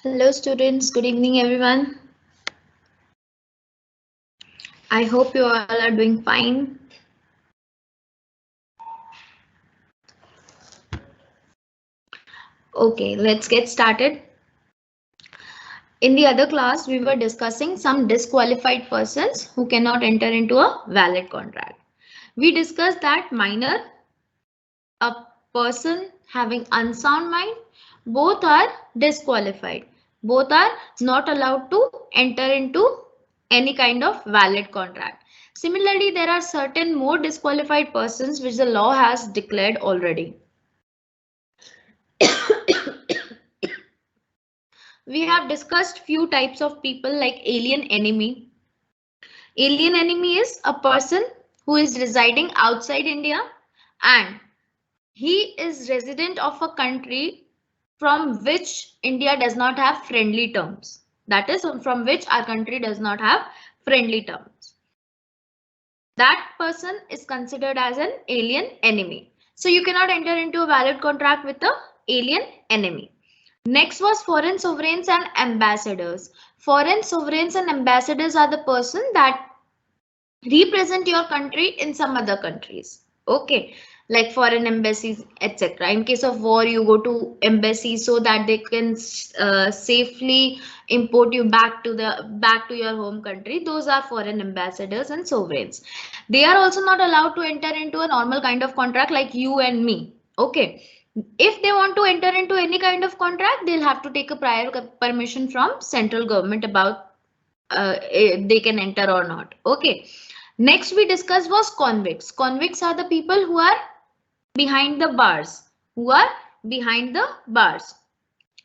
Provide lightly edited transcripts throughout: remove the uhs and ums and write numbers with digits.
Hello students, good evening everyone. I hope you all are doing fine. Okay, let's get started. In the other class, we were discussing some disqualified persons who cannot enter into a valid contract. We discussed that minor, a person having unsound mind, both are disqualified. Both are not allowed to enter into any kind of valid contract. Similarly, there are certain more disqualified persons which the law has declared already. We have discussed few types of people like alien enemy. Alien enemy is a person who is residing outside India and he is resident of a country from which India does not have friendly terms. That is from which our country does not have friendly terms. That person is considered as an alien enemy. So you cannot enter into a valid contract with the alien enemy. Next was foreign sovereigns and ambassadors. Foreign sovereigns and ambassadors are the person that represent your country in some other countries. Okay, like foreign embassies, etc. In case of war, you go to embassies so that they can safely import you back to your home country. Those are foreign ambassadors and sovereigns. They are also not allowed to enter into a normal kind of contract like you and me. Okay, if they want to enter into any kind of contract, they'll have to take a prior permission from central government about they can enter or not. Okay. Next we discussed was convicts. Convicts are the people who are behind the bars. Who are behind the bars.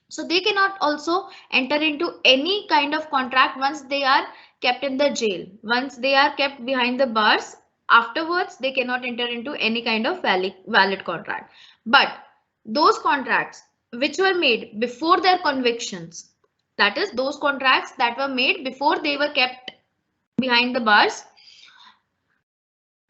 So they cannot also enter into any kind of contract once they are kept in the jail. Once they are kept behind the bars, afterwards they cannot enter into any kind of valid contract. But those contracts which were made before their convictions, that is those contracts that were made before they were kept behind the bars,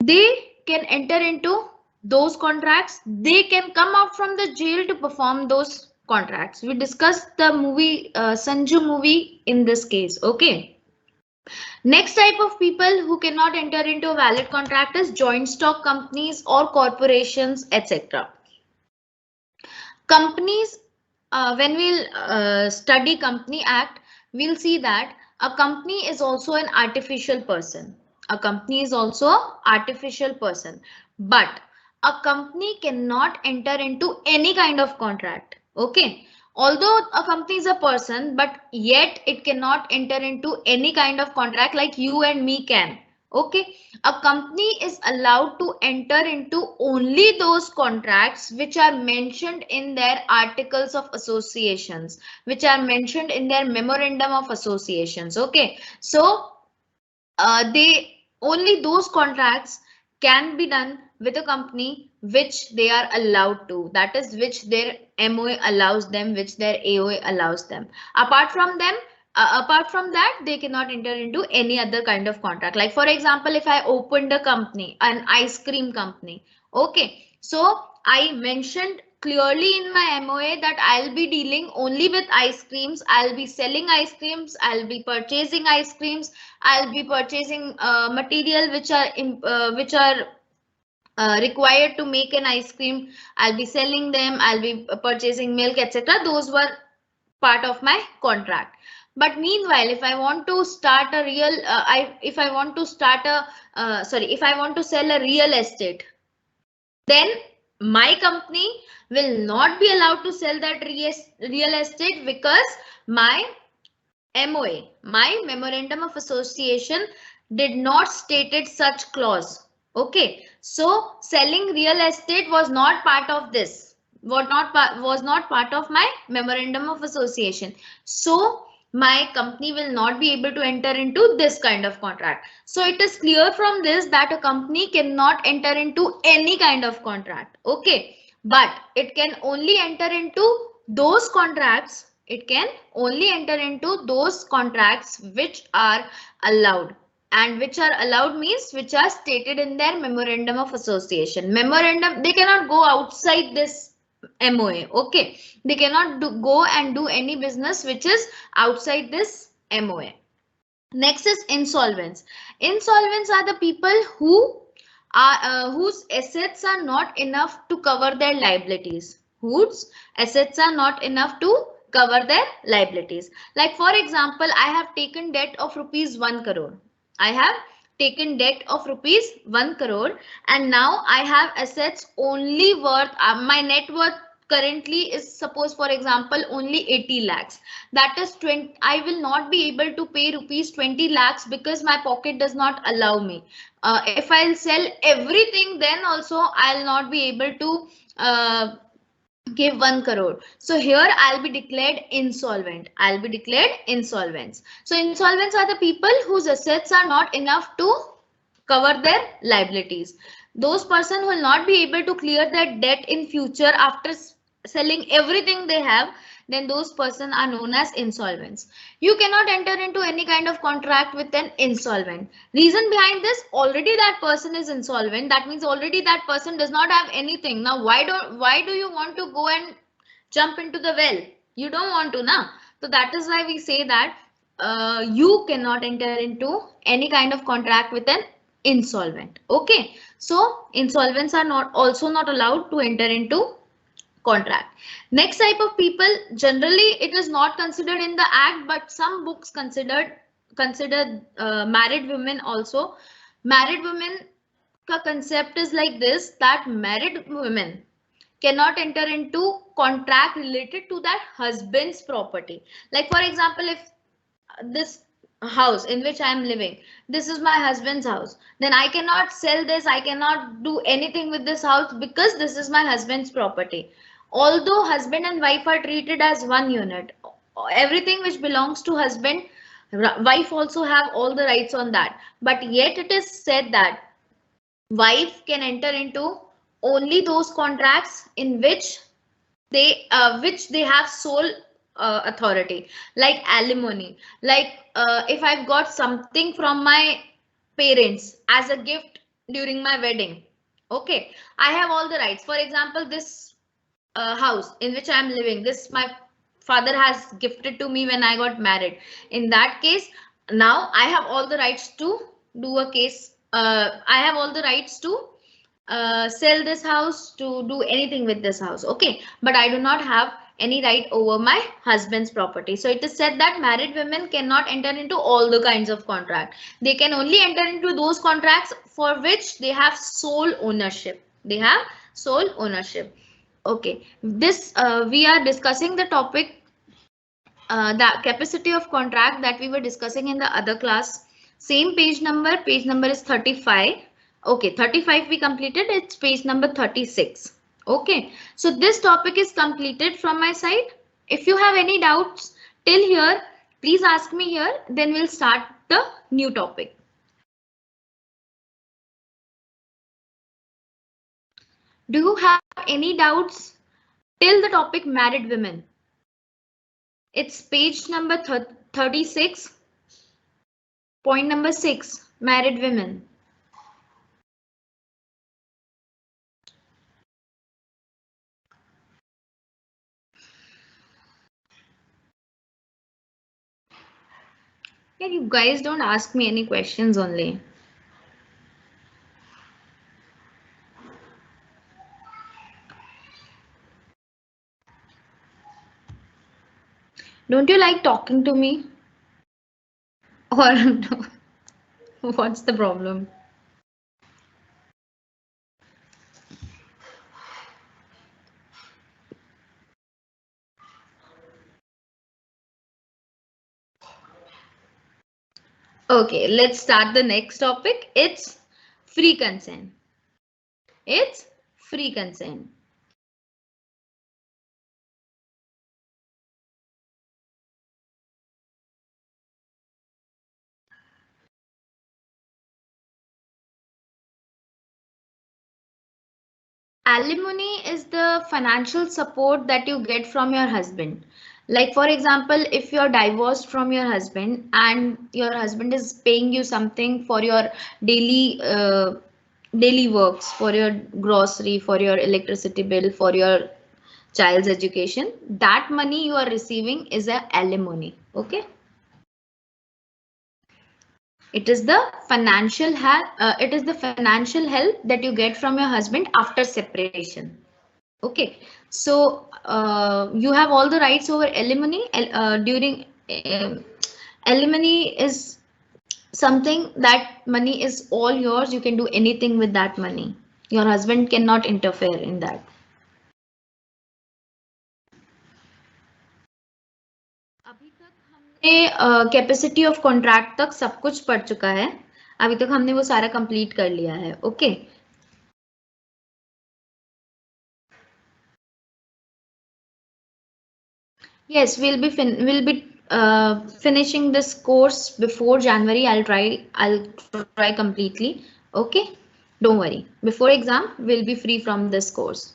they can enter into those contracts. They can come out from the jail to perform those contracts. We discussed the movie Sanju movie in this case. Okay. Next type of people who cannot enter into a valid contract is joint stock companies or corporations, etc. Companies, when we'll study Company Act, we'll see that a company is also an artificial person. A company is also an artificial person, but a company cannot enter into any kind of contract. Okay. Although a company is a person, but yet it cannot enter into any kind of contract like you and me can. Okay, a company is allowed to enter into only those contracts which are mentioned in their articles of associations, which are mentioned in their memorandum of associations. Okay, so they only those contracts can be done with a company which they are allowed to, that is which their MOA allows them, which their AOA allows them. Apart from them, apart from that, they cannot enter into any other kind of contract. Like for example, if I opened a company, an ice cream company, okay, so I mentioned clearly in my MOA that I'll be dealing only with ice creams, I'll be selling ice creams, I'll be purchasing ice creams, I'll be purchasing material which are required to make an ice cream. I'll be selling them. I'll be purchasing milk, etc. Those were part of my contract. But meanwhile, if I want to start a real, if I want to start a, if I want to sell a real estate, then my company will not be allowed to sell that real estate because my MOA, my memorandum of association, did not stated such clause. Okay, so selling real estate was not part of this. Was not part of my memorandum of association. So my company will not be able to enter into this kind of contract. So it is clear from this that a company cannot enter into any kind of contract. Okay, but it can only enter into those contracts. It can only enter into those contracts which are allowed, and which are allowed means which are stated in their memorandum of association. Memorandum, they cannot go outside this MOA. Okay, they cannot go and do any business which is outside this MOA. Next is insolvents. Insolvents are the people who are whose assets are not enough to cover their liabilities. Whose assets are not enough to cover their liabilities. Like for example, I have taken debt of rupees 1 crore. I have taken debt of rupees 1 crore, and now I have assets only worth my net worth currently is, suppose for example, only 80 lakhs. That is 20. I will not be able to pay rupees 20 lakhs because my pocket does not allow me. If I'll sell everything, then also I'll not be able to give 1 crore. So here I'll be declared insolvent. I'll be declared insolvents. So insolvents are the people whose assets are not enough to cover their liabilities. Those person will not be able to clear their debt in future after selling everything they have, then those person are known as insolvents. You cannot enter into any kind of contract with an insolvent. Reason behind this, already that person is insolvent. That means already that person does not have anything. Now why do you want to go and jump into the well? You don't want to now. So that is why we say that you cannot enter into any kind of contract with an insolvent. Okay, so insolvents are not also not allowed to enter into contract. Next type of people, generally it is not considered in the act, but some books consider married women also. Married women ka concept is like this, that married women cannot enter into contract related to their husband's property. Like for example, if this house in which I am living, this is my husband's house, then I cannot sell this, I cannot do anything with this house because this is my husband's property. Although husband and wife are treated as one unit, everything which belongs to husband, wife also have all the rights on that, but yet it is said that wife can enter into only those contracts in which they have sole authority, like alimony. Like if I've got something from my parents as a gift during my wedding, okay, I have all the rights. For example, this house in which I am living, this my father has gifted to me when I got married. In that case, now I have all the rights to do a case. I have all the rights to sell this house, to do anything with this house. Okay, but I do not have any right over my husband's property. So it is said that married women cannot enter into all the kinds of contract. They can only enter into those contracts for which they have sole ownership. They have sole ownership. Okay, this we are discussing the topic, the capacity of contract that we were discussing in the other class. Same page number is 35. Okay, 35 we completed, it's page number 36. Okay, so this topic is completed from my side. If you have any doubts till here, please ask me here, then we'll start the new topic. Do you have any doubts till the topic married women? It's page number 36. Point number 6, married women. Yeah, you guys don't ask me any questions only. Don't you like talking to me? Or what's the problem? Okay, let's start the next topic. It's free consent. It's free consent. Alimony is the financial support that you get from your husband. Like for example, if you're divorced from your husband and your husband is paying you something for your daily works, for your grocery, for your electricity bill, for your child's education, that money you are receiving is a alimony. Okay. It is the financial help that you get from your husband after separation. Okay, so you have all the rights over alimony. During alimony is something that money is all yours. You can do anything with that money. Your husband cannot interfere in that. अभी तक हमने capacity of contract तक सब कुछ पढ़ चुका है. अभी तक हमने वो सारा कंप्लीट कर लिया है. Okay. Yes, we'll be finishing this course before January. I'll try completely. Okay, don't worry. Before exam, we'll be free from this course.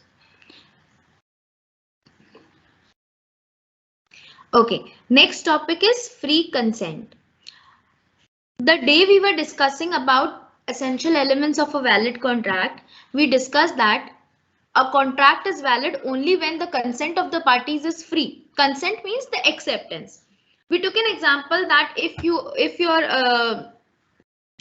Okay, next topic is free consent. The day we were discussing about essential elements of a valid contract, we discussed that a contract is valid only when the consent of the parties is free. Consent means the acceptance. We took an example that if your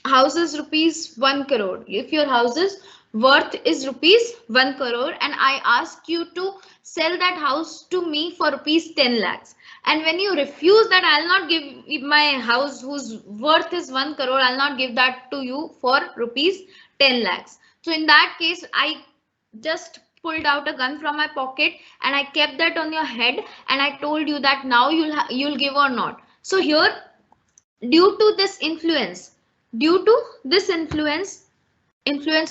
house is rupees 1 crore, if your house's worth is rupees 1 crore and I ask you to sell that house to me for rupees 10 lakhs, and when you refuse that, I'll not give my house whose worth is 1 crore, I'll not give that to you for rupees 10 lakhs. So in that case, I just pulled out a gun from my pocket and I kept that on your head and I told you that now you'll give or not. So here, due to this influence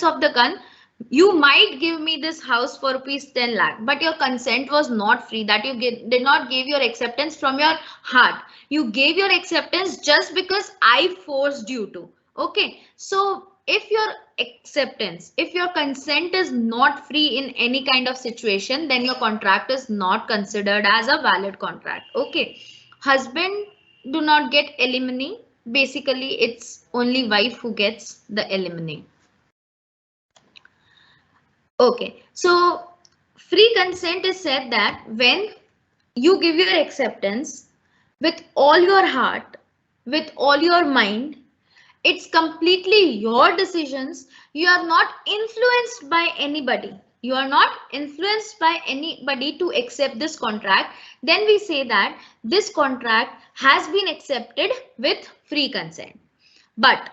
of the gun, you might give me this house for rupees 10 lakh, but your consent was not free. That you did not give your acceptance from your heart. You gave your acceptance just because I forced you to. Okay, so if your consent is not free in any kind of situation, then your contract is not considered as a valid contract. Okay, husband do not get alimony. Basically, it's only wife who gets the alimony. Okay, so free consent is said that when you give your acceptance with all your heart, with all your mind, it's completely your decisions. You are not influenced by anybody. You are not influenced by anybody to accept this contract. Then we say that this contract has been accepted with free consent. But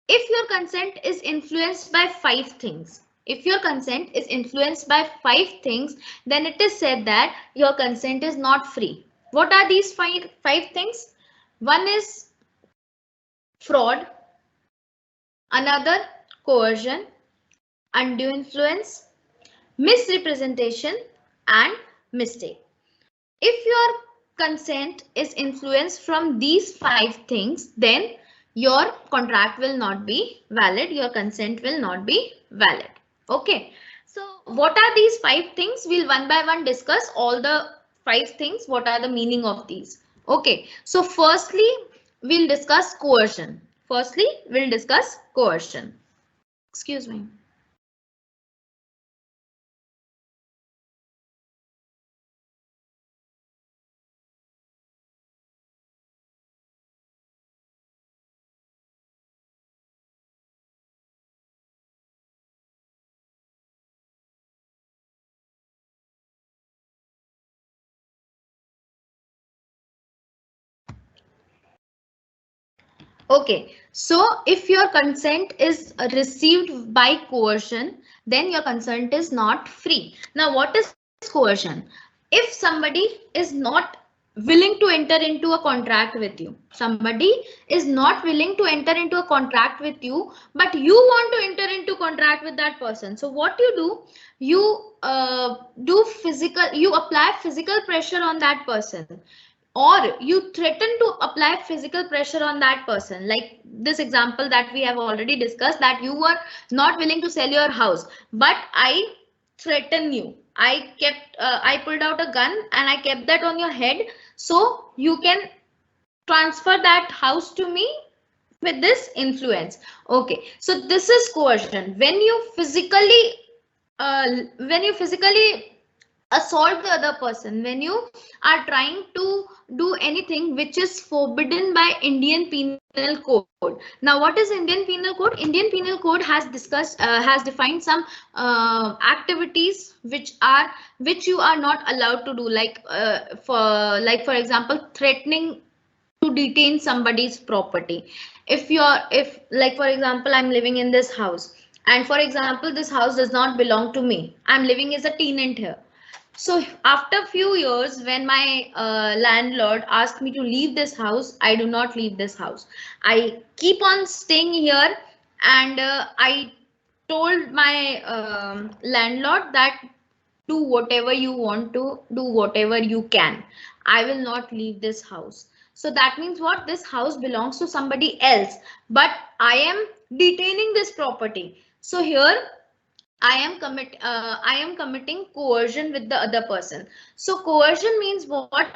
if your consent is influenced by five things, then it is said that your consent is not free. What are these five things? One is fraud, another coercion, undue influence, misrepresentation, and mistake. If your consent is influenced from these five things, then your contract will not be valid. Your consent will not be valid. Okay. So what are these five things? We'll one by one discuss all the five things. What are the meaning of these? Okay. So firstly, we'll discuss coercion. Excuse me. Okay, so if your consent is received by coercion, then your consent is not free. Now, what is coercion? If somebody is not willing to enter into a contract with you, but you want to enter into contract with that person. So what you do, you apply physical pressure on that person, or you threaten to apply physical pressure on that person. Like this example that we have already discussed, that you were not willing to sell your house, but I threaten you. I pulled out a gun and I kept that on your head, so you can transfer that house to me with this influence. Okay, so this is coercion. When you physically assault the other person, when you are trying to do anything which is forbidden by Indian Penal Code. Now, what is Indian Penal Code? Indian Penal Code has defined some activities which you are not allowed to do, for example, threatening to detain somebody's property. If like for example, I'm living in this house, and for example, this house does not belong to me, I'm living as a tenant here. So after a few years, when my landlord asked me to leave this house, I do not leave this house. I keep on staying here, and I told my landlord that do whatever you want to, do whatever you can. I will not leave this house. So that means what? This house belongs to somebody else, but I am detaining this property. So here I am committing coercion with the other person. So coercion means what?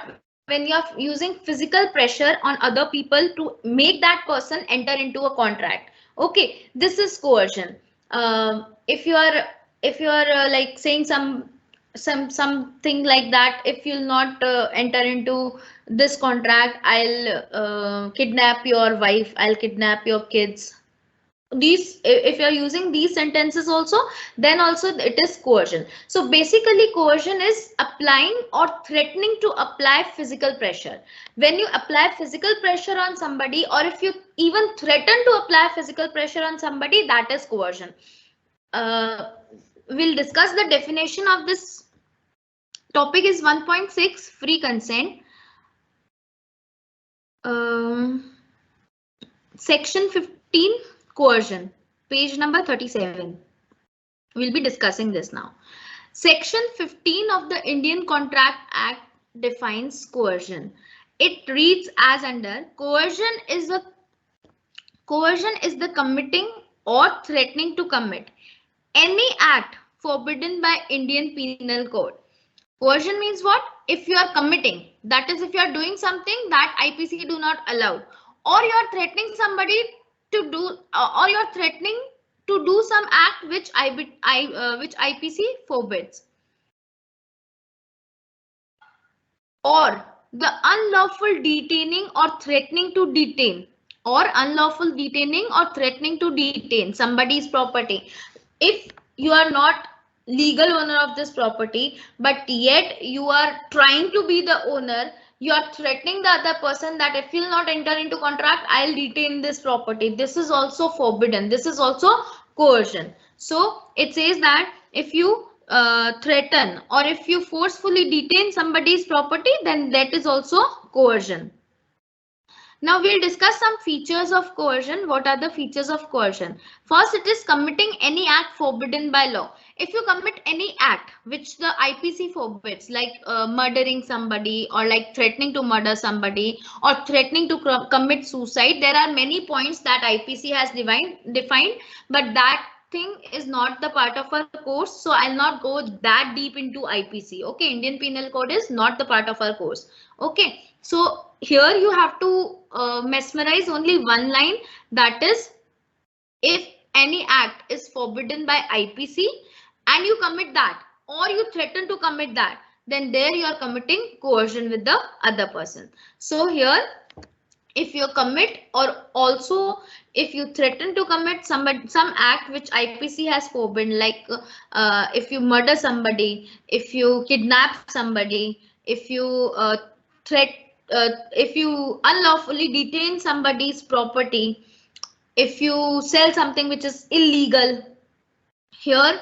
When you are using physical pressure on other people to make that person enter into a contract. Okay, this is coercion. If you are like saying something like that, if you'll not enter into this contract, I'll kidnap your wife, I'll kidnap your kids. These, if you're using these sentences also, then also it is coercion. So basically coercion is applying or threatening to apply physical pressure. When you apply physical pressure on somebody, or if you even threaten to apply physical pressure on somebody, that is coercion. We'll discuss the definition of this topic is 1.6 free consent. Section 15 coercion, page number 37. We'll be discussing this now. Section 15 of the Indian Contract Act defines coercion. It reads as under: coercion is the committing or threatening to commit any act forbidden by Indian Penal Code. Coercion means what? If you are committing, that is if you are doing something that IPC do not allow, or you are threatening somebody to do, or you are threatening to do some act which IPC forbids, or the unlawful detaining or threatening to detain, or unlawful detaining or threatening to detain somebody's property. If you are not legal owner of this property, but yet you are trying to be the owner, you are threatening the other person that if you'll not enter into contract, I'll detain this property. This is also forbidden. This is also coercion. So it says that if you threaten or if you forcefully detain somebody's property, then that is also coercion. Now we'll discuss some features of coercion. What are the features of coercion? First, it is committing any act forbidden by law. If you commit any act which the IPC forbids, like murdering somebody, or like threatening to murder somebody, or threatening to commit suicide, there are many points that IPC has defined, but that thing is not the part of our course, so I'll not go that deep into IPC. Okay, Indian Penal Code is not the part of our course. Okay, so here you have to mesmerize only one line, that is, if any act is forbidden by IPC and you commit that, or you threaten to commit that, then there you are committing coercion with the other person. So here, if you commit, or also if you threaten to commit some act which IPC has forbidden, like if you murder somebody, if you kidnap somebody, if you if you unlawfully detain somebody's property, if you sell something which is illegal, here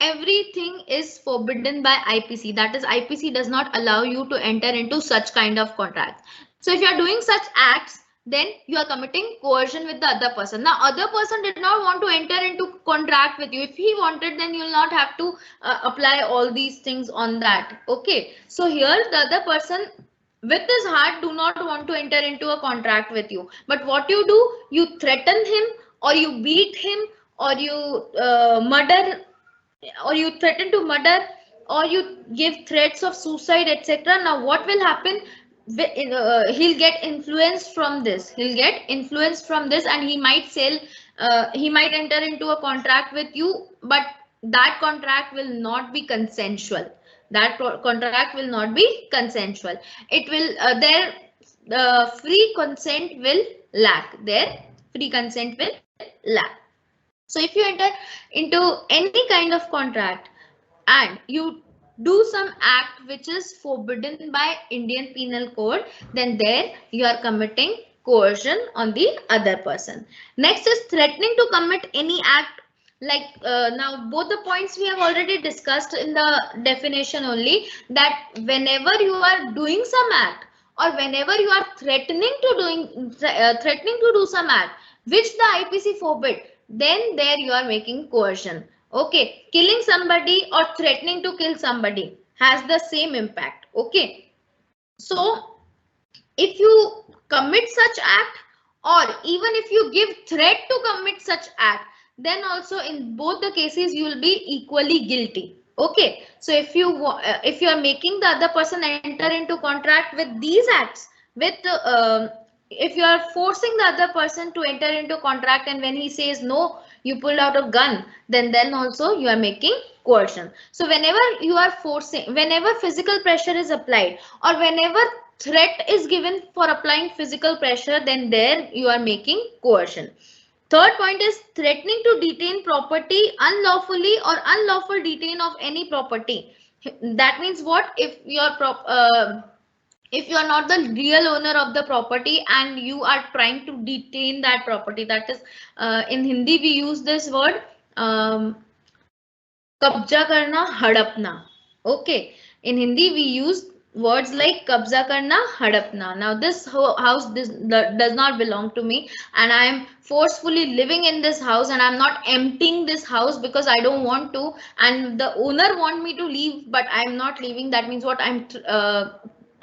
everything is forbidden by IPC. That is, IPC does not allow you to enter into such kind of contracts. So if you are doing such acts, then you are committing coercion with the other person. Now, other person did not want to enter into contract with you. If he wanted, then you will not have to apply all these things on that. Okay. So here the other person with his heart do not want to enter into a contract with you. But what you do, you threaten him, or you beat him, or you murder, or you threaten to murder, or you give threats of suicide, etc. Now what will happen? He'll get influenced from this. He'll get influenced from this, and he might sell. He might enter into a contract with you, but that contract will not be consensual. That contract will not be consensual. It will their free consent will lack. Their free consent will lack. So if you enter into any kind of contract and you do some act which is forbidden by Indian Penal Code, then there you are committing coercion on the other person. Next is threatening to commit any act. Like now both the points we have already discussed in the definition only, that whenever you are doing some act or whenever you are threatening to do some act which the IPC forbid, then there you are making coercion. Okay, killing somebody or threatening to kill somebody has the same impact. Okay, so if you commit such act or even if you give threat to commit such act, then also in both the cases you will be equally guilty. Okay, so if you are making the other person enter into contract with these acts, with if you are forcing the other person to enter into contract and when he says no, you pulled out a gun, then also you are making coercion. So whenever you are forcing, whenever physical pressure is applied or whenever threat is given for applying physical pressure, then there you are making coercion. Third point is threatening to detain property unlawfully or unlawful detain of any property. That means what? If you are not the real owner of the property and you are trying to detain that property, that is in Hindi we use this word kabja karna, hadapna. Okay, in Hindi we use words like kabza karna, hadapna. Now this house does not belong to me and I am forcefully living in this house and I'm not emptying this house because I don't want to, and the owner want me to leave but I'm not leaving. That means what? I'm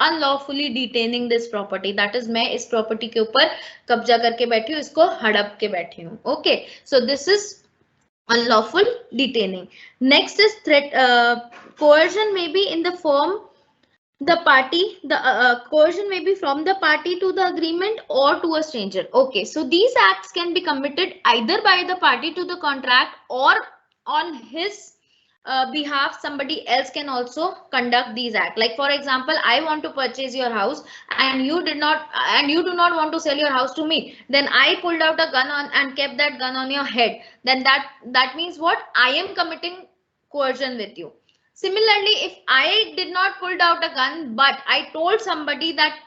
unlawfully detaining this property, that is मैं इस property के ऊपर कब्जा करके बैठी हूँ, इसको हड़प के बैठी हूँ. Okay, so this is unlawful detaining. Next is threat. Coercion may be in the form the party. The coercion may be from the party to the agreement or to a stranger. Okay, so these acts can be committed either by the party to the contract or on his behalf somebody else can also conduct these acts. Like for example, I want to purchase your house and you do not want to sell your house to me, then I pulled out a gun and kept that gun on your head, then that means what? I am committing coercion with you. Similarly, if I did not pulled out a gun but I told somebody that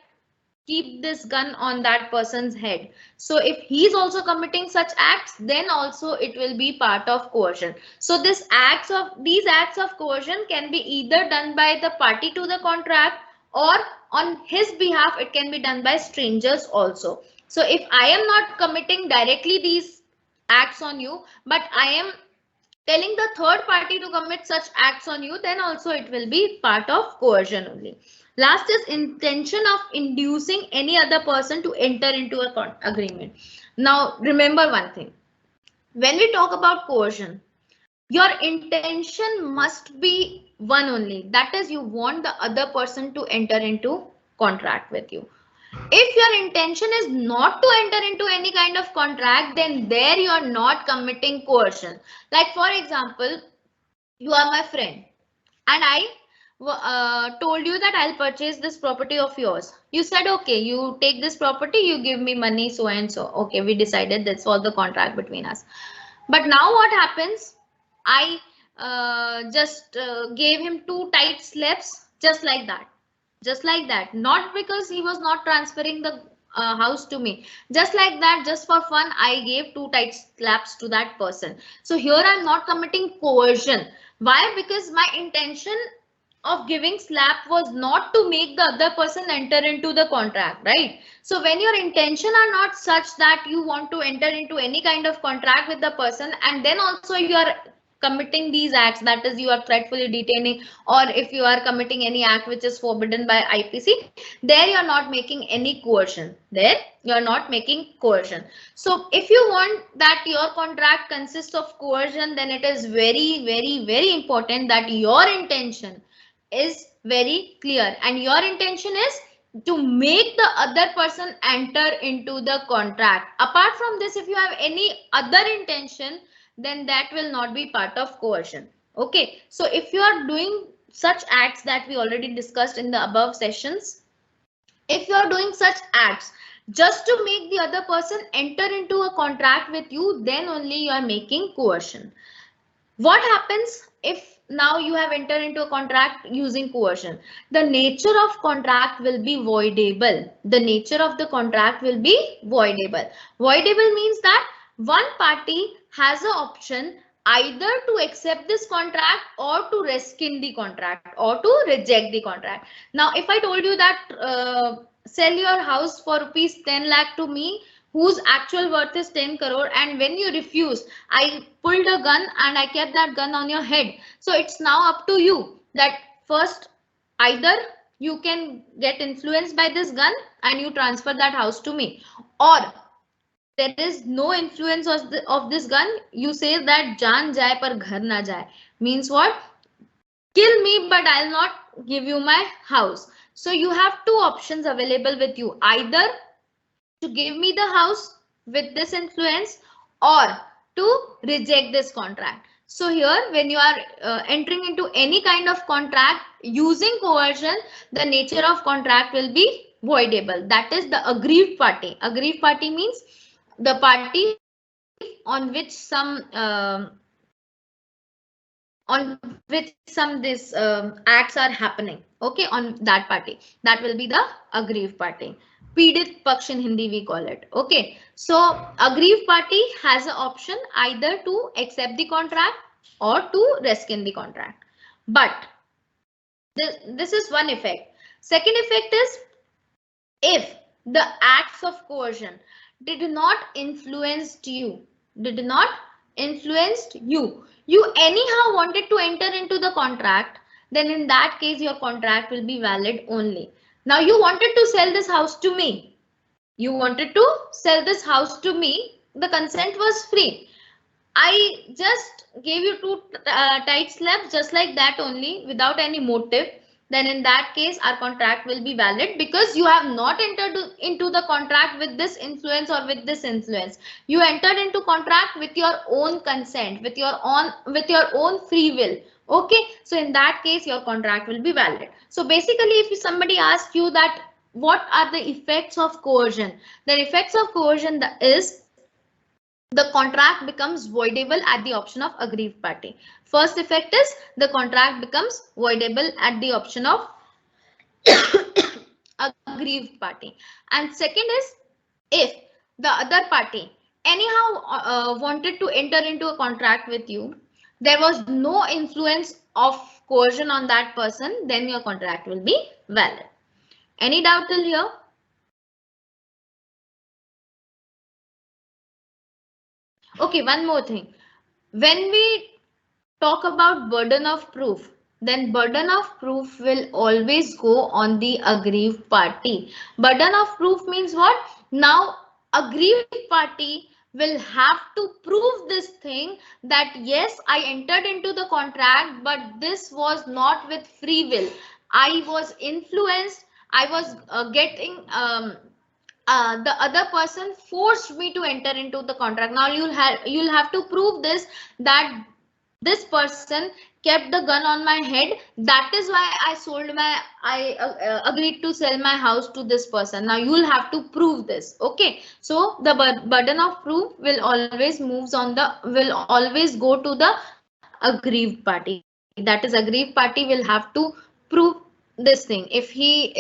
keep this gun on that person's head, so if he's also committing such acts, then also it will be part of coercion. So these acts of coercion can be either done by the party to the contract or on his behalf it can be done by strangers also. So if I am not committing directly these acts on you but I am telling the third party to commit such acts on you, then also it will be part of coercion only. Last is intention of inducing any other person to enter into a agreement. Now remember one thing, when we talk about coercion, your intention must be one only, that is you want the other person to enter into contract with you. If your intention is not to enter into any kind of contract, then there you are not committing coercion. Like for example, you are my friend and I told you that I'll purchase this property of yours. You said, okay, you take this property, you give me money, so and so. Okay, we decided that's all the contract between us. But now what happens? I just gave him 2 tight slaps, just like that, not because he was not transferring the house to me, just like that, just for fun I gave 2 tight slaps to that person. So here I'm not committing coercion. Why? Because my intention of giving slap was not to make the other person enter into the contract, right? So when your intention are not such that you want to enter into any kind of contract with the person and then also you are committing these acts, that is you are threatfully detaining, or if you are committing any act which is forbidden by IPC, there you are not making any coercion. There you are not making coercion. So if you want that your contract consists of coercion, then it is very, very, very important that your intention is very clear and your intention is to make the other person enter into the contract. Apart from this, if you have any other intention, then that will not be part of coercion. Okay, so if you are doing such acts that we already discussed in the above sessions, if you are doing such acts just to make the other person enter into a contract with you, then only you are making coercion. What happens if now you have entered into a contract using coercion? The nature of contract will be voidable. The nature of the contract will be voidable. Voidable means that one party has an option either to accept this contract or to rescind the contract or to reject the contract. Now, if I told you that sell your house for rupees 10 lakh to me, whose actual worth is 10 crore, and when you refuse, I pulled a gun and I kept that gun on your head. So it's now up to you that first either you can get influenced by this gun and you transfer that house to me, or there is no influence of this gun. You say that jaan jaye par ghar na jaye, means what? Kill me, but I'll not give you my house. So you have two options available with you, either to give me the house with this influence or to reject this contract. So here, when you are entering into any kind of contract using coercion, the nature of contract will be voidable. That is the aggrieved party. Aggrieved party means the party on which some this acts are happening. Okay, on that party, that will be the aggrieved party. Peedit paksh in Hindi we call it. Okay, so aggrieved party has an option either to accept the contract or to rescind the contract. But this is one effect. Second effect is, if the acts of coercion did not influence you anyhow wanted to enter into the contract, then in that case your contract will be valid only. Now you wanted to sell this house to me, the consent was free. I just gave you two tight slaps just like that only without any motive. Then in that case our contract will be valid, because you have not entered into the contract with this influence or with this influence. You entered into contract with your own consent, with your own free will. Okay, so in that case your contract will be valid. So basically, if somebody asks you that what are the effects of coercion, the effects of coercion is the contract becomes voidable at the option of aggrieved party. First effect is the contract becomes voidable at the option of aggrieved party. And second is, if the other party anyhow wanted to enter into a contract with you, there was no influence of coercion on that person, then your contract will be valid. Any doubt till here? Okay, one more thing. When we talk about burden of proof, then burden of proof will always go on the aggrieved party. Burden of proof means what? Now, aggrieved party will have to prove this thing, that yes, I entered into the contract, but this was not with free will. I was influenced. I was getting the other person forced me to enter into the contract. Now you'll have to prove this, that this person kept the gun on my head, that is why I agreed to sell my house to this person. Now you'll have to prove this. Okay, so the burden of proof will always go to the aggrieved party. That is, aggrieved party will have to prove this thing. If he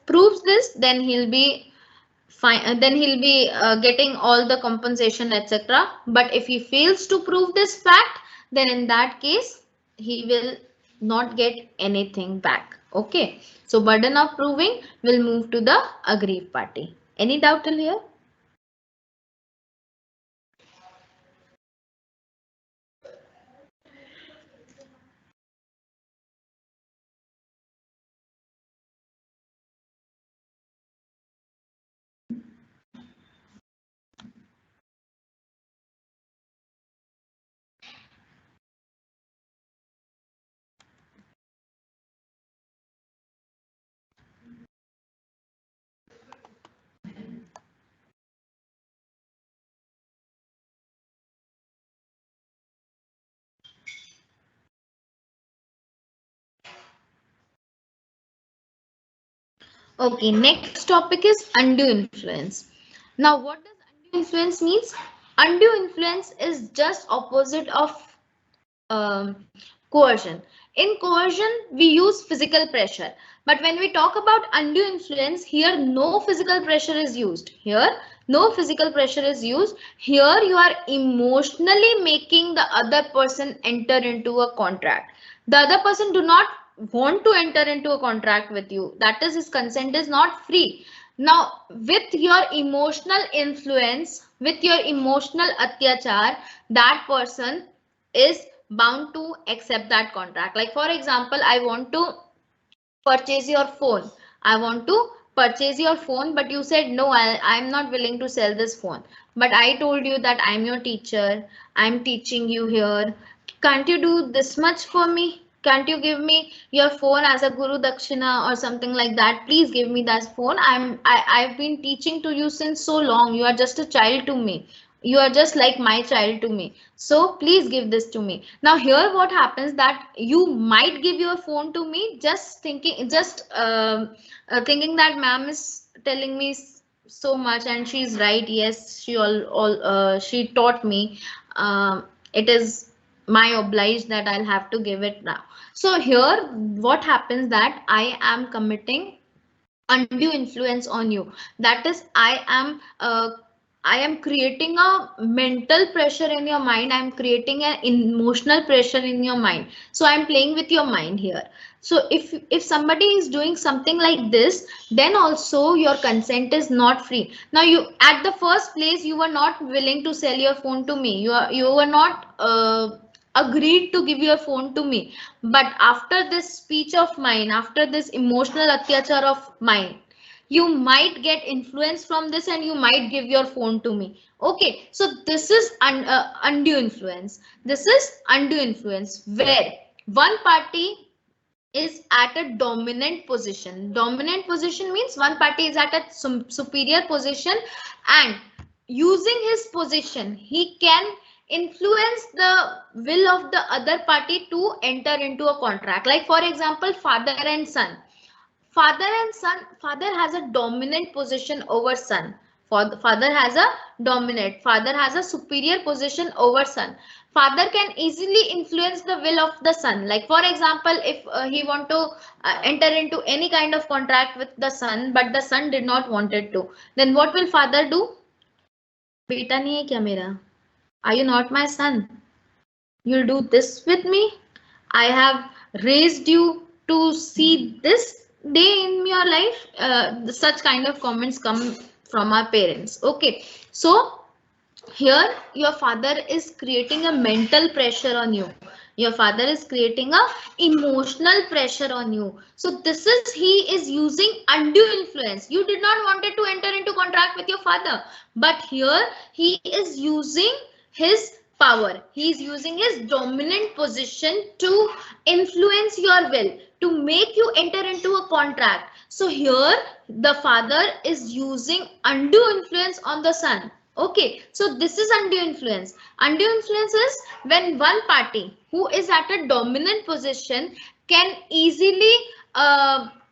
proves this, then he'll be fine, then he'll be getting all the compensation, etc. But if he fails to prove this fact, then in that case he will not get anything back. Okay, so burden of proving will move to the aggrieved party. Any doubt till here? Okay, next topic is undue influence. Now, what does undue influence means? Undue influence is just opposite of coercion. In coercion, we use physical pressure. But when we talk about undue influence, here no physical pressure is used. Here, no physical pressure is used. Here, you are emotionally making the other person enter into a contract. The other person do not want to enter into a contract with you. That is, his consent is not free. Now, with your emotional influence, with your emotional atyachar, that person is bound to accept that contract. Like for example, I want to purchase your phone. I want to purchase your phone, but you said no, I'm not willing to sell this phone. But I told you that I'm your teacher, I'm teaching you here. Can't you do this much for me? Can't you give me your phone as a guru dakshina or something like that? Please give me that phone. I've been teaching to you since so long. You are just a child to me. You are just like my child to me. So please give this to me. Now here what happens that you might give your phone to me just thinking, thinking that ma'am is telling me so much and she's right. Yes, she taught me. It is my oblige that I'll have to give it now. So here what happens that I am committing undue influence on you. That is, I am creating a mental pressure in your mind. I'm creating an emotional pressure in your mind. So I'm playing with your mind here. So if somebody is doing something like this, then also your consent is not free. Now you, at the first place, you were not willing to sell your phone to me. You were not agreed to give your phone to me. But after this speech of mine, after this emotional atyachar of mine, you might get influence from this and you might give your phone to me. Okay, so this is undue influence. This is undue influence where one party is at a dominant position. Dominant position means one party is at a superior position, and using his position, he can influence the will of the other party to enter into a contract. Like for example, father and son. Father has a dominant position over son. Father has a superior position over son. Father can easily influence the will of the son. Like for example, if he want to enter into any kind of contract with the son, but the son did not wanted to, then what will father do? बेटा नहीं है क्या मेरा? Are you not my son? You'll do this with me. I have raised you to see this day in your life. Such kind of comments come from our parents. Okay, so here your father is creating a mental pressure on you. Your father is creating a emotional pressure on you. So this is, he is using undue influence. You did not wanted to enter into contract with your father, but here he is using his power. He is using his dominant position to influence your will, to make you enter into a contract. So here the father is using undue influence on the son. Okay, so this is undue influence. Undue influence is when one party who is at a dominant position can easily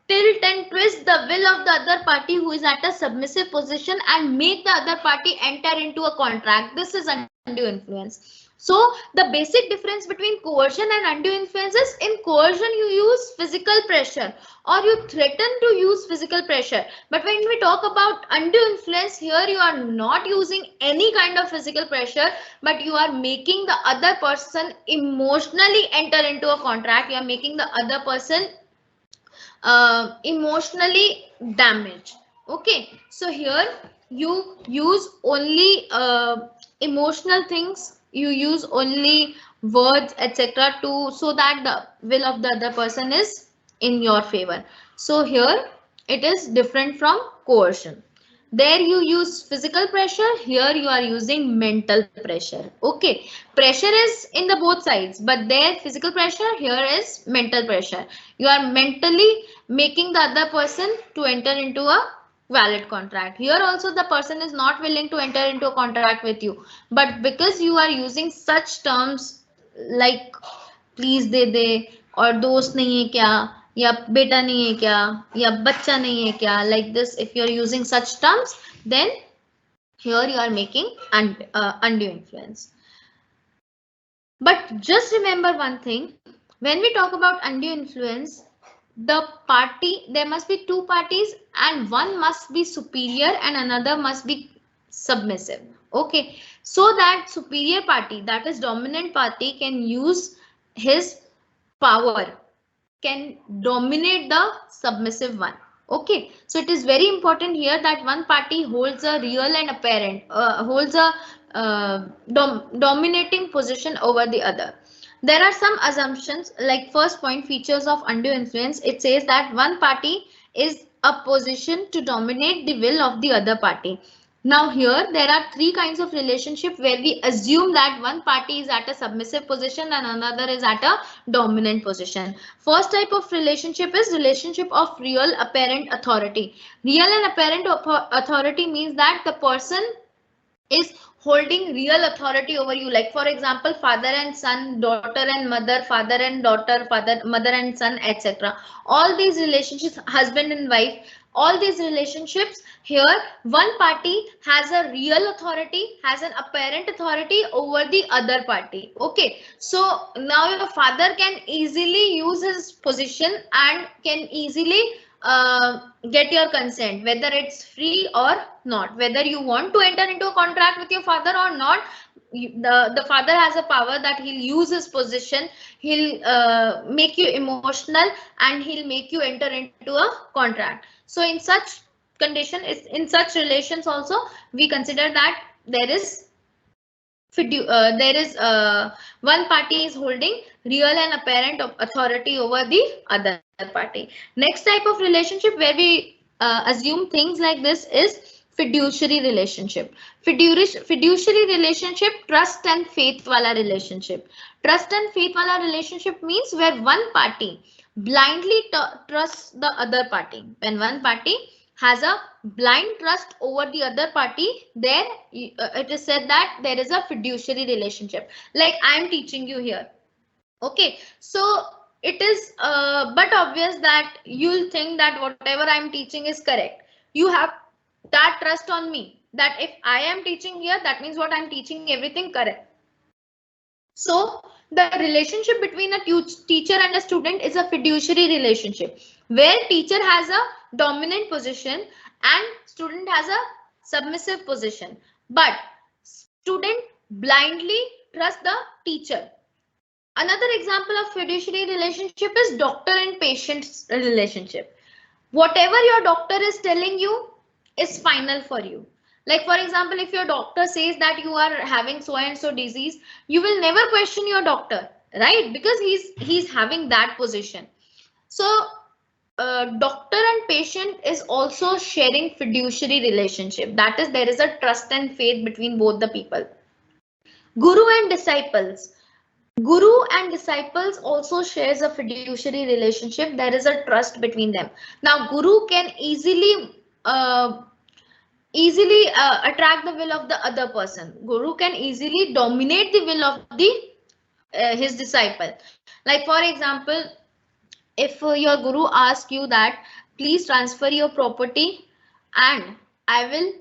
tilt and twist the will of the other party who is at a submissive position and make the other party enter into a contract. This is undue influence. So the basic difference between coercion and undue influence is, in coercion you use physical pressure or you threaten to use physical pressure. But when we talk about undue influence, here you are not using any kind of physical pressure, but you are making the other person emotionally enter into a contract. You are making the other person emotionally damaged. Okay, so here you use only emotional things, you use only words etc to, so that the will of the other person is in your favor. So here it is different from coercion. There you use physical pressure, here you are using mental pressure. Okay, pressure is in the both sides, but there physical pressure, here is mental pressure. You are mentally making the other person to enter into a valid contract. Here also the person is not willing to enter into a contract with you, but because you are using such terms like please दे दे और दोस्त नहीं है क्या, या बेटा नहीं है क्या, या बच्चा नहीं है क्या, like this. If you are using such terms, then here you are making undue influence. But just remember one thing, when we talk about undue influence, the party, there must be two parties and one must be superior and another must be submissive. Okay, so that superior party, that is dominant party, can use his power, can dominate the submissive one. Okay, so it is very important here that one party holds a real and apparent, holds a dominating position over the other. There are some assumptions, like first point, features of undue influence. It says that one party is a position to dominate the will of the other party. Now here there are three kinds of relationship where we assume that one party is at a submissive position and another is at a dominant position. First type of relationship is relationship of real apparent authority. Real and apparent authority means that the person is holding real authority over you. Like for example, father and son, daughter and mother, father and daughter, mother and son, etc. All these relationships, husband and wife, all these relationships, here one party has a real authority, has an apparent authority over the other party. Okay, so now your father can easily use his position and can easily get your consent, whether it's free or not, whether you want to enter into a contract with your father or not. The father has a power that he'll use his position, he'll make you emotional and he'll make you enter into a contract. So in such condition, in such relations also, we consider that there is one party is holding real and apparent authority over the other party. Next type of relationship where we assume things like this is fiduciary relationship. Fiduciary relationship, trust and faith wala relationship. Trust and faith wala relationship means where one party blindly trusts the other party. When one party has a blind trust over the other party, then it is said that there is a fiduciary relationship. Like I am teaching you here. Okay, so it is but obvious that you'll think that whatever I am teaching is correct. You have that trust on me that if I am teaching here, that means what I am teaching everything correct. So the relationship between a teacher and a student is a fiduciary relationship where teacher has a dominant position and student has a submissive position. But student blindly trusts the teacher. Another example of fiduciary relationship is doctor and patient relationship. Whatever your doctor is telling you is final for you. Like for example, if your doctor says that you are having so and so disease, you will never question your doctor, right? Because he's having that position. So doctor and patient is also sharing fiduciary relationship. That is, there is a trust and faith between both the people. Guru and disciples. Guru and disciples also shares a fiduciary relationship. There is a trust between them. Now, Guru can easily attract the will of the other person. Guru can easily dominate the will of the his disciple. Like for example, if your guru asks you that please transfer your property and I will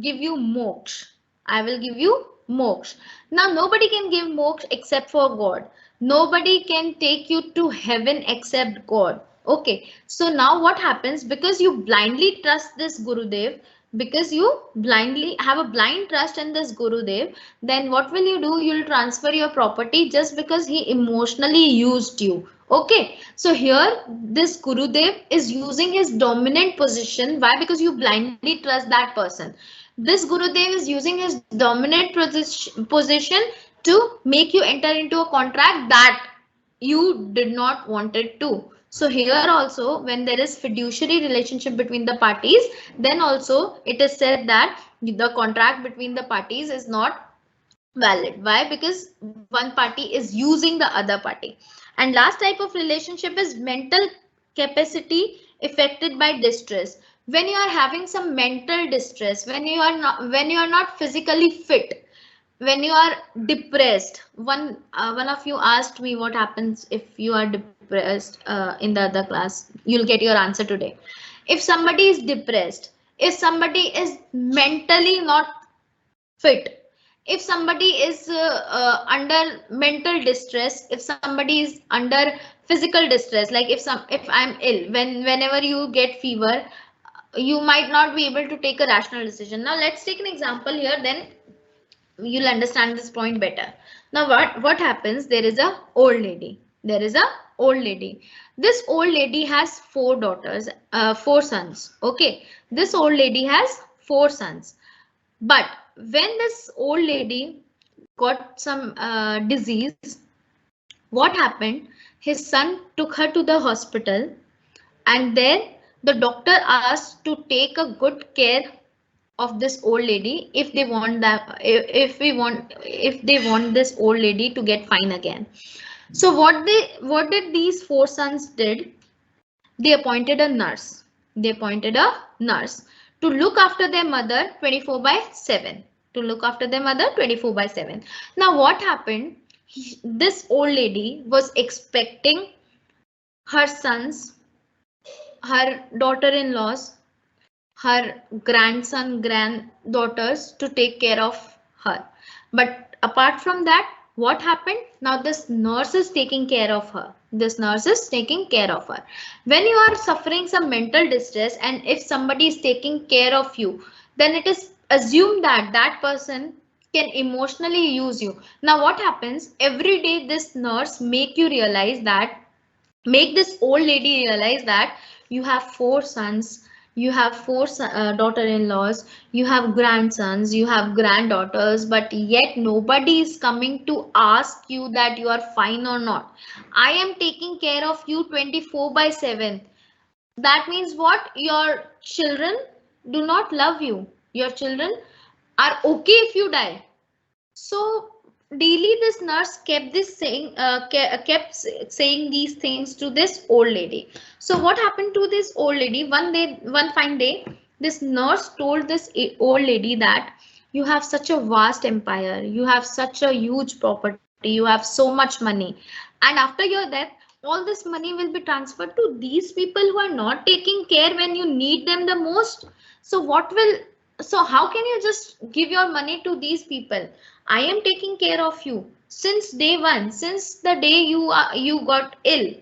give you moksha. I will give you moksha. Now nobody can give moksha except for God. Nobody can take you to heaven except God. Okay, so now what happens, because you blindly trust this Gurudev, because you blindly have a blind trust in this Gurudev, then what will you do? You'll transfer your property just because he emotionally used you. Okay, so here this Gurudev is using his dominant position. Why? Because you blindly trust that person. This Gurudev is using his dominant position to make you enter into a contract that you did not wanted to. So here also, when there is fiduciary relationship between the parties, then also it is said that the contract between the parties is not valid. Why? Because one party is using the other party. And last type of relationship is mental capacity affected by distress. When you are having some mental distress, when you are not physically fit, when you are depressed, one of you asked me what happens if you are depressed in the other class. You'll get your answer today. If somebody is depressed, if somebody is mentally not fit, if somebody is under mental distress, if somebody is under physical distress, like if I'm ill, whenever you get fever, you might not be able to take a rational decision. Now let's take an example here, then you'll understand this point better. Now what happens, there is a old lady, there is a old lady. This old lady has four daughters, four sons. Okay, this old lady has four sons. But when this old lady got some disease, what happened, his son took her to the hospital, and there the doctor asked to take a good care of this old lady if they want that, if they want this old lady to get fine again. So what did these four sons did, they appointed a nurse, they appointed a nurse to look after their mother 24 by 7, to look after their mother 24 by 7. Now what happened, this old lady was expecting her sons, her daughter-in-laws, her grandson, granddaughters to take care of her. But apart from that, what happened? Now this nurse is taking care of her. This nurse is taking care of her. When you are suffering some mental distress and if somebody is taking care of you, then it is assumed that that person can emotionally use you. Now what happens? Every day this nurse make you realize that, make this old lady realize that you have four sons, you have four daughter-in-laws, you have grandsons, you have granddaughters, but yet nobody is coming to ask you that you are fine or not. I am taking care of you 24 by 7. That means what? Your children do not love you. Your children are okay if you die. So daily this nurse kept this saying, kept saying these things to this old lady. So what happened to this old lady? One day, one fine day, this nurse told this old lady that you have such a vast empire, you have such a huge property, you have so much money, and after your death, all this money will be transferred to these people who are not taking care when you need them the most. So what will, so how can you just give your money to these people? I am taking care of you since day one, since the day you got ill.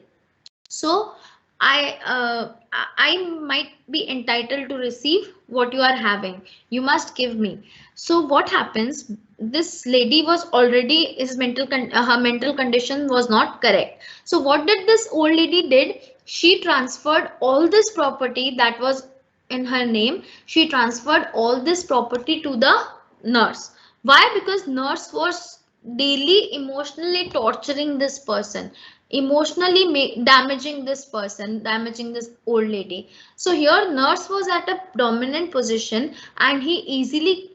So I might be entitled to receive what you are having. You must give me. So what happens? This lady was already, his her mental condition was not correct. So what did this old lady did? She transferred all this property that was in her name. She transferred all this property to the nurse. Why? Because nurse was daily emotionally torturing this person, emotionally damaging this person, damaging this old lady. So here nurse was at a dominant position, and he easily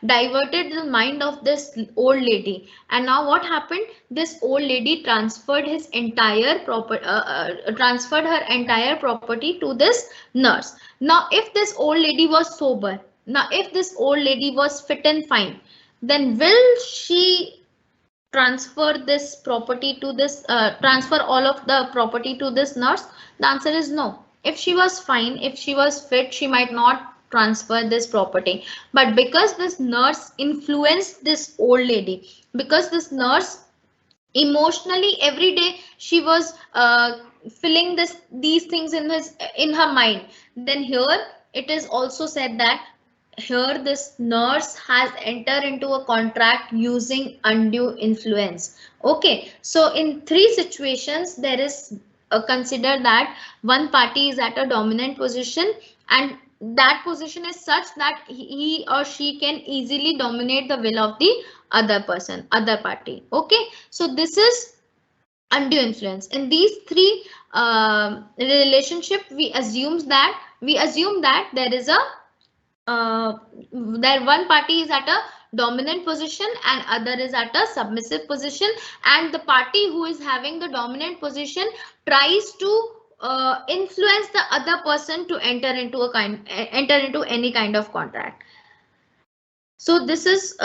diverted the mind of this old lady. And now what happened, this old lady transferred his entire transferred her entire property to this nurse. Now if this old lady was sober, now if this old lady was fit and fine, then will she transfer this property to this transfer all of the property to this nurse? The answer is no. If she was fine, if she was fit, she might not transfer this property. But because this nurse influenced this old lady, because this nurse emotionally every day she was filling these things in her mind, then here it is also said that here this nurse has entered into a contract using undue influence. Okay, so in three situations there is consider that one party is at a dominant position, and that position is such that he or she can easily dominate the will of the other person, other party. Okay, so this is undue influence. In these three relationship, we assume that there is a that one party is at a dominant position and other is at a submissive position, and the party who is having the dominant position tries to influence the other person to enter into any kind of contract. So this is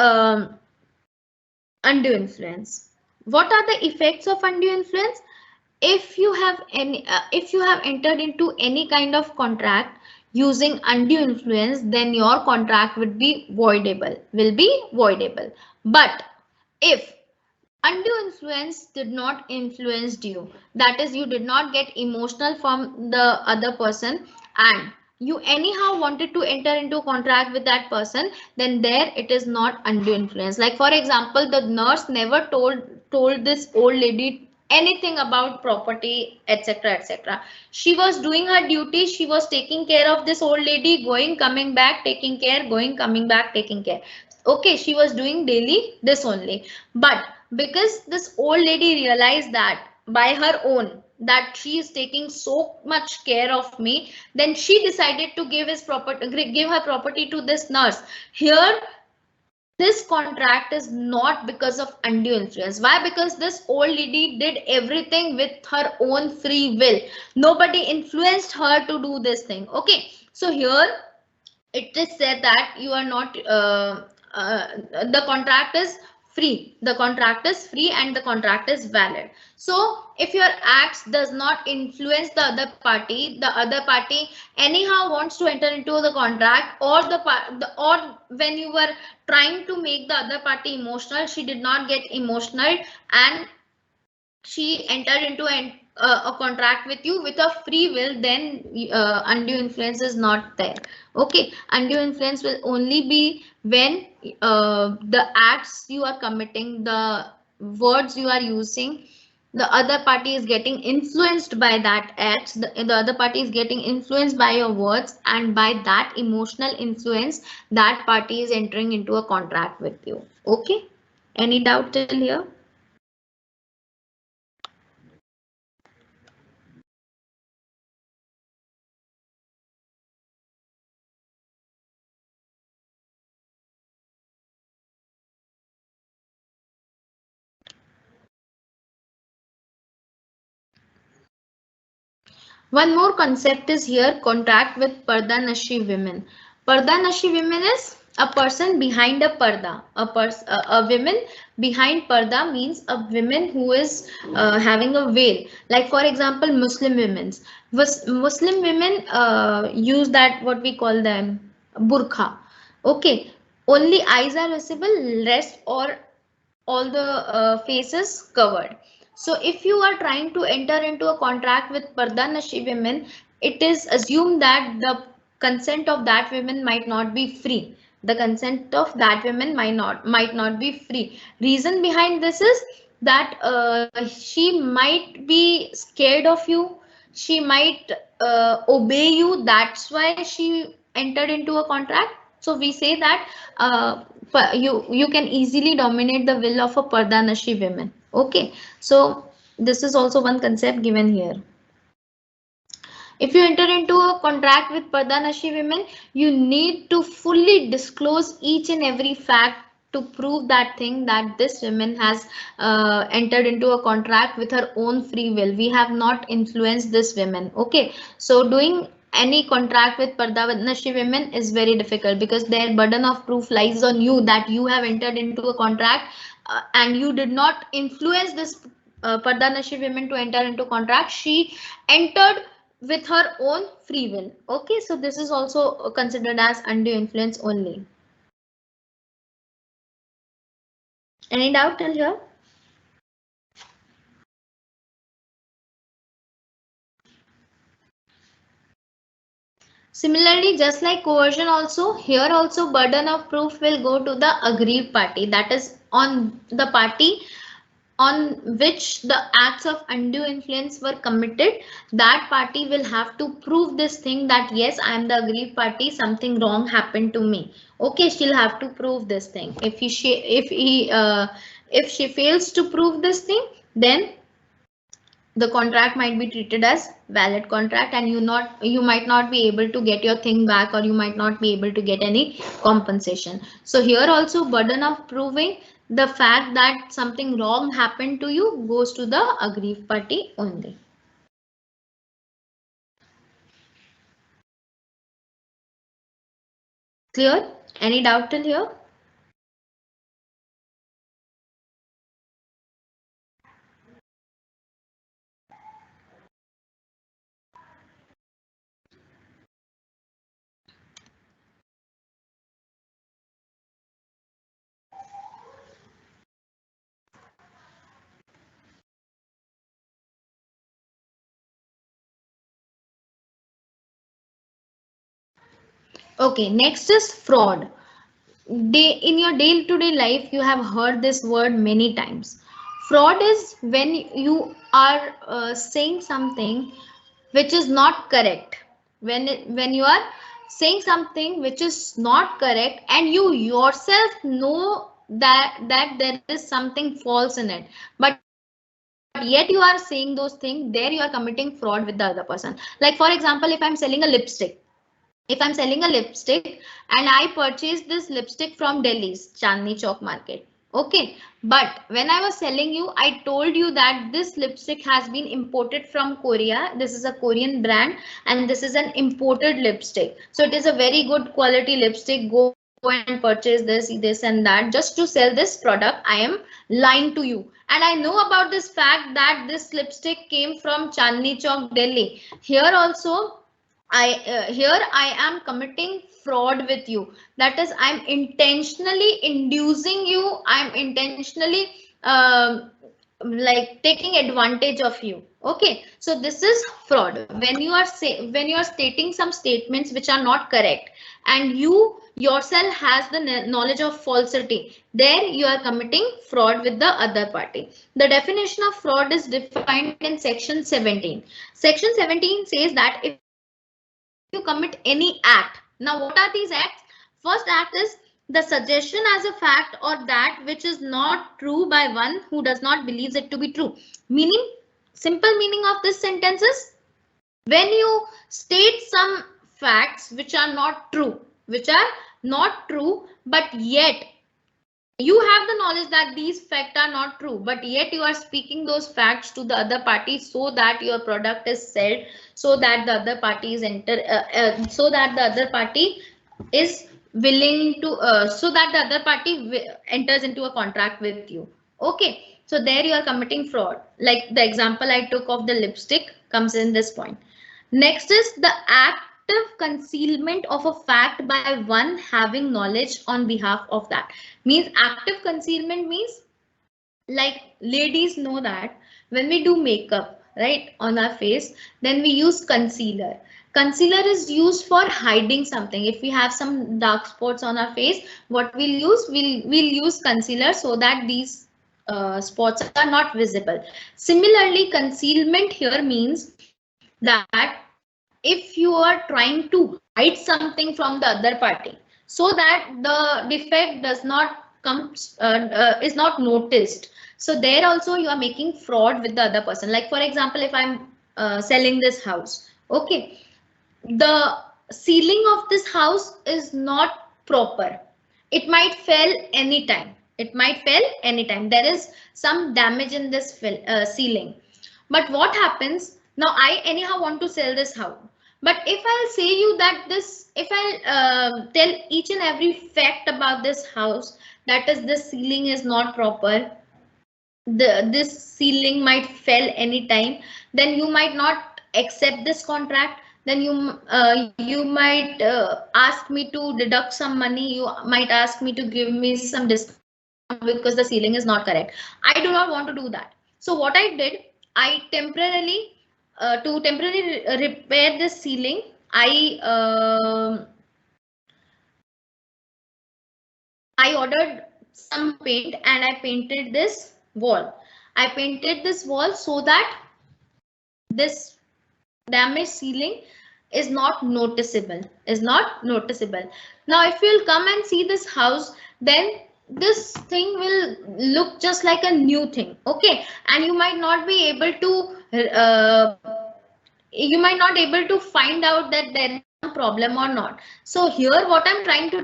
undue influence. What are the effects of undue influence? If you have if you have entered into any kind of contract using undue influence, then your contract will be voidable. But if undue influence did not influence you, that is, you did not get emotional from the other person, and you anyhow wanted to enter into contract with that person, then there it is not undue influence. Like for example, the nurse never told this old lady anything about property, etc., etc. She was doing her duty, she was taking care of this old lady, going coming back taking care, going coming back taking care. Okay, she was doing daily this only. But because this old lady realized that by her own that she is taking so much care of me, then she decided to give her property to this nurse. Here this contract is not because of undue influence. Why? Because this old lady did everything with her own free will. Nobody influenced her to do this thing. Okay, so here it is said that you are not uh, the contract is free, the contract is free and the contract is valid. So if your acts does not influence the other party anyhow wants to enter into the contract, or or when you were trying to make the other party emotional, she did not get emotional and she entered into a contract with you with a free will, then undue influence is not there. Okay, undue influence will only be when the acts you are committing, the words you are using, the other party is getting influenced by that acts, the other party is getting influenced by your words, and by that emotional influence that party is entering into a contract with you. Okay, any doubt till here? One more concept is here, contract with Parda Nashi women. Parda Nashi women is a person behind a parda. A woman behind parda means a woman who is having a veil. Like for example, Muslim women's. Muslim women use that what we call them burqa. Okay, only eyes are visible, rest or all the faces covered. So if you are trying to enter into a contract with Parda Nashi women, it is assumed that the consent of that women might not be free. The consent of that women might not be free. Reason behind this is that she might be scared of you. She might obey you. That's why she entered into a contract. So we say that you can easily dominate the will of a Parda Nashi women. Okay, so this is also one concept given here. If you enter into a contract with Parda Nashi women, you need to fully disclose each and every fact to prove that thing, that this woman has entered into a contract with her own free will. We have not influenced this woman. Okay, so doing any contract with Parda Nashi women is very difficult because their burden of proof lies on you, that you have entered into a contract and you did not influence this Parda Nashi women to enter into contract. She entered with her own free will. Okay, so this is also considered as undue influence only. Any doubt till here? Similarly, just like coercion also, here also burden of proof will go to the aggrieved party, that is on the party on which the acts of undue influence were committed. That party will have to prove this thing, that yes, I am the aggrieved party, something wrong happened to me. Okay, she'll have to prove this thing. If she fails to prove this thing, then the contract might be treated as valid contract, and you might not be able to get your thing back, or you might not be able to get any compensation. So here also burden of proving the fact that something wrong happened to you goes to the aggrieved party only. Clear? Any doubt till here? Okay, next is fraud. In your day-to-day life, you have heard this word many times. Fraud is when you are saying something which is not correct. When you are saying something which is not correct, and you yourself know that there is something false in it, but yet you are saying those things, there you are committing fraud with the other person. Like for example, if I'm selling a lipstick and I purchased this lipstick from Delhi's Chandni Chowk market. Okay, but when I was selling you, I told you that this lipstick has been imported from Korea. This is a Korean brand and this is an imported lipstick. So it is a very good quality lipstick. Go and purchase this and that. Just to sell this product, I am lying to you. And I know about this fact that this lipstick came from Chandni Chowk, Delhi. Here also here I am committing fraud with you. That is, I'm intentionally inducing you. I'm intentionally like taking advantage of you. Okay, so this is fraud. When you are stating some statements which are not correct, and you yourself has the knowledge of falsity, there you are committing fraud with the other party. The definition of fraud is defined in section 17. Section 17 says that if you commit any act. Now what are these acts? First act is the suggestion as a fact or that which is not true by one who does not believes it to be true. Meaning, simple meaning of this sentence is when you state some facts which are not true, but yet you have the knowledge that these facts are not true, but yet you are speaking those facts to the other party so that your product is sold, so that the other party is so that the other party is willing to so that the other party enters into a contract with you. Okay, so there you are committing fraud. Like the example I took of the lipstick comes in this point. Next is the active concealment of a fact by one having knowledge on behalf of that. Means active concealment means, like, ladies know that when we do makeup, right, on our face, then we use concealer. Concealer is used for hiding something. If we have some dark spots on our face, what we'll use concealer so that these spots are not visible. Similarly, concealment here means that if you are trying to hide something from the other party so that the defect does not come is not noticed, so there also you are making fraud with the other person. Like for example, if I'm selling this house, okay, the ceiling of this house is not proper. It might fail anytime. There is some damage in this ceiling. But what happens now? I anyhow want to sell this house. But if I'll say you that this, if I'll tell each and every fact about this house, that is, this ceiling is not proper, this ceiling might fail anytime, then you might not accept this contract. Then you might ask me to deduct some money. You might ask me to give me some discount because the ceiling is not correct. I do not want to do that. So what I did, I temporarily to temporarily repair this ceiling, I ordered some paint and I painted this wall. I painted this wall so that this damaged ceiling is not noticeable. Now if you'll come and see this house, then this thing will look just like a new thing. Okay, and you might not be able to find out that there is some problem or not. So here what I'm trying to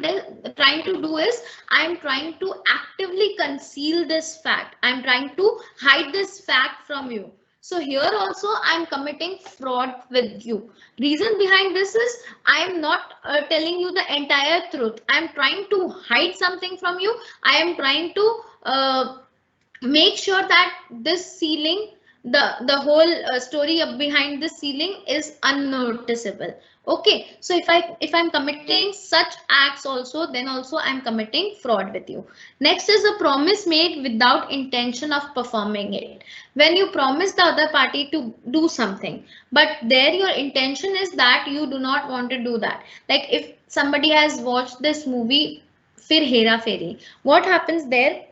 do is I'm trying to actively conceal this fact. I'm trying to hide this fact from you. So here also I'm committing fraud with you. Reason behind this is I am not telling you the entire truth. I'm trying to hide something from you. I am trying to make sure that this ceiling, the whole story behind this ceiling is unnoticeable. Okay, so if I'm committing such acts also, then also I'm committing fraud with you. Next is a promise made without intention of performing it. When you promise the other party to do something, but there your intention is that you do not want to do that. Like if somebody has watched this movie Fir Hera Fairy, what happens there?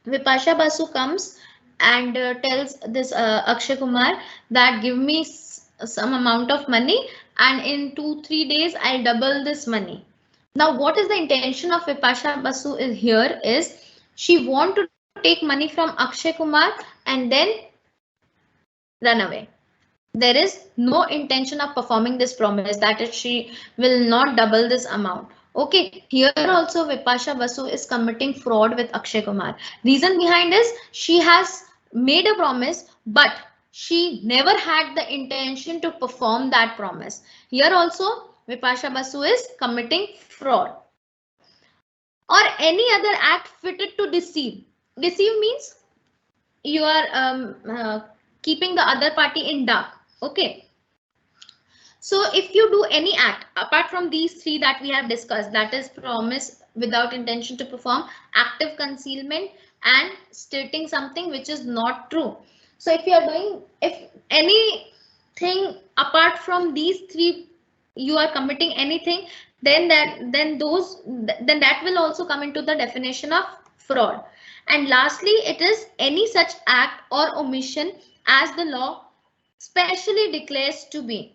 Vipasha Basu comes and tells this Akshay Kumar that give me some amount of money and in 2-3 days I'll double this money. Now, what is the intention of Vipasha Basu is here is she want to take money from Akshay Kumar and then run away. There is no intention of performing this promise that she will not double this amount. Okay, here also Vipasha Basu is committing fraud with Akshay Kumar. Reason behind is she has made a promise, but she never had the intention to perform that promise. Here also Vipasha Basu is committing fraud or any other act fitted to deceive. Deceive means you are keeping the other party in dark. Okay, so if you do any act apart from these three that we have discussed, that is promise without intention to perform, active concealment, and stating something which is not true. So if you are doing, if anything apart from these three, you are committing anything, then that will also come into the definition of fraud. And lastly, it is any such act or omission as the law specially declares to be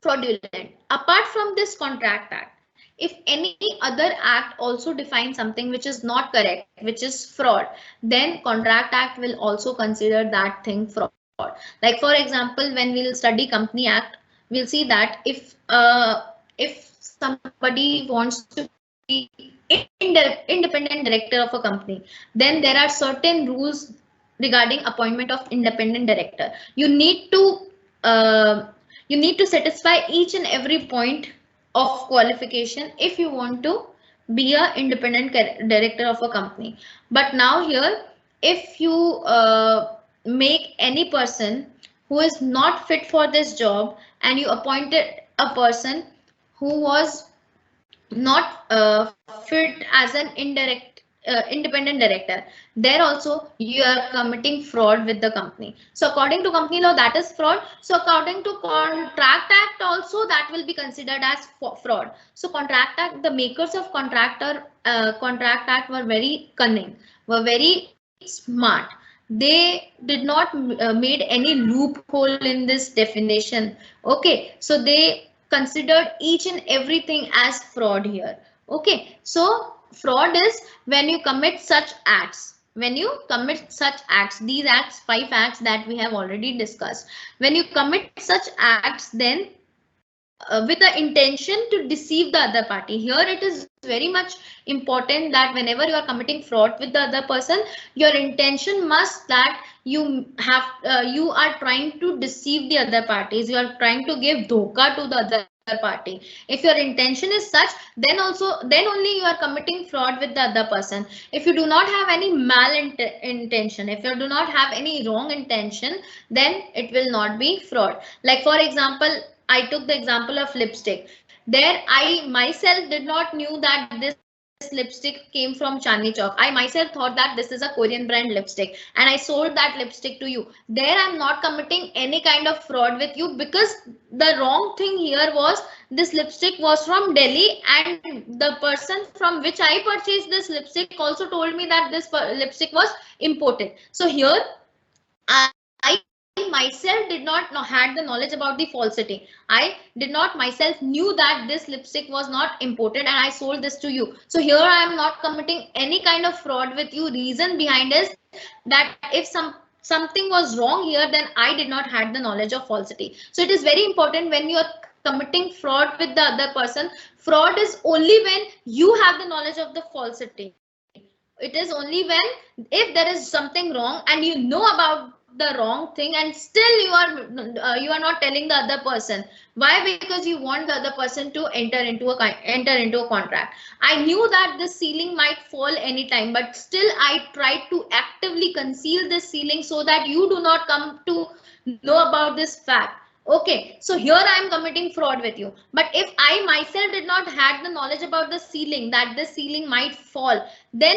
fraudulent. Apart from this contract act, if any other act also defines something which is not correct, which is fraud, then contract act will also consider that thing fraud. Like for example, when we'll study company act, we'll see that if somebody wants to be independent director of a company, then there are certain rules regarding appointment of independent director. Uh, you need to satisfy each and every point of qualification if you want to be a independent director of a company. But now here, if you make any person who is not fit for this job and you appointed a person who was not fit as an independent director, there also you are committing fraud with the company. So according to company law, that is fraud. So according to contract act also, that will be considered as fraud. So contract act, the makers of contract act were very cunning, were very smart. They did not made any loophole in this definition. Okay, so they considered each and everything as fraud here. Okay, so fraud is when you commit such acts. When you commit such acts, these acts, 5 acts that we have already discussed. When you commit such acts, then with the intention to deceive the other party. Here it is very much important that whenever you are committing fraud with the other person, your intention must that you are trying to deceive the other parties. You are trying to give dhoka to the other party. If your intention is such, then only you are committing fraud with the other person. If you do not have any intention, if you do not have any wrong intention, then it will not be fraud. Like for example, I took the example of lipstick. There, I myself did not knew that this lipstick came from Chandni Chowk. I myself thought that this is a Korean brand lipstick, and I sold that lipstick to you. There, I'm not committing any kind of fraud with you because the wrong thing here was this lipstick was from Delhi, and the person from which I purchased this lipstick also told me that this lipstick was imported. So here, I myself did not know, had the knowledge about the falsity. I did not myself knew that this lipstick was not imported and I sold this to you. So here I am not committing any kind of fraud with you. Reason behind is that if something was wrong here, then I did not had the knowledge of falsity. So it is very important when you are committing fraud with the other person. Fraud is only when you have the knowledge of the falsity. It is only when, if there is something wrong and you know about the wrong thing and still you are not telling the other person. Why? Because you want the other person to enter into a contract. I knew that this ceiling might fall anytime, but still I tried to actively conceal this ceiling so that you do not come to know about this fact. Okay, so here I am committing fraud with you. But if I myself did not had the knowledge about the ceiling, that the ceiling might fall, then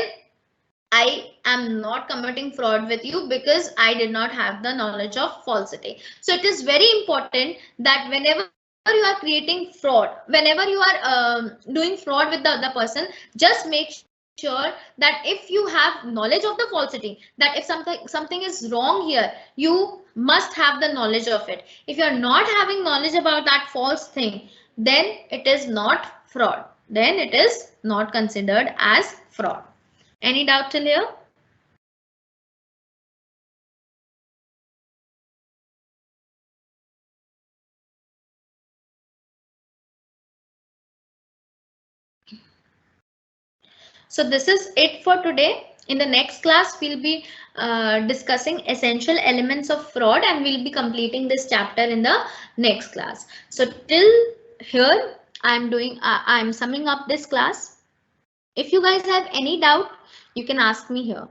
I am not committing fraud with you because I did not have the knowledge of falsity. So it is very important that whenever you are creating fraud, whenever you are doing fraud with the other person, just make sure that if you have knowledge of the falsity, that if something is wrong here, you must have the knowledge of it. If you are not having knowledge about that false thing, then it is not fraud. Then it is not considered as fraud. Any doubt till here? So this is it for today. In the next class, we'll be discussing essential elements of fraud, and we'll be completing this chapter in the next class. So till here, I'm summing up this class. If you guys have any doubt, you can ask me here.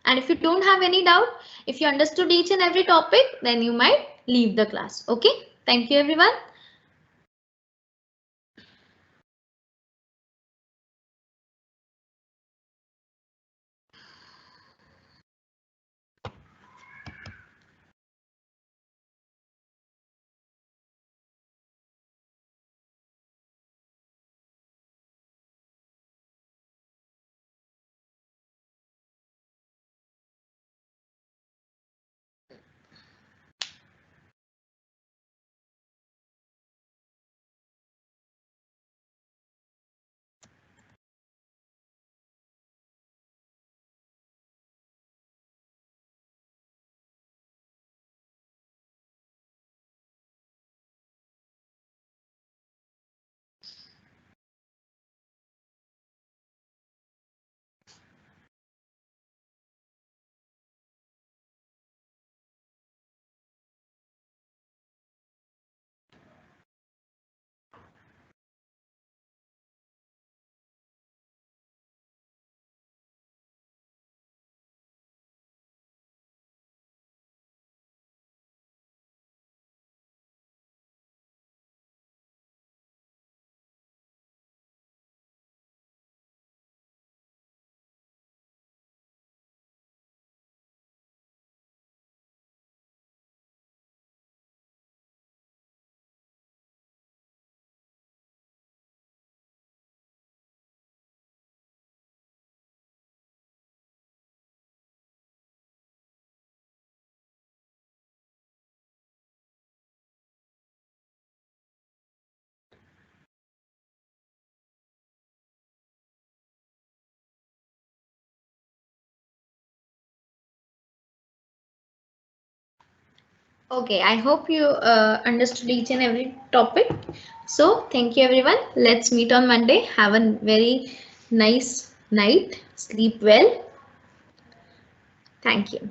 And if you don't have any doubt, if you understood each and every topic, then you might leave the class. Okay. Thank you, everyone. Okay, I hope you understood each and every topic. So thank you everyone. Let's meet on Monday. Have a very nice night. Sleep well. Thank you.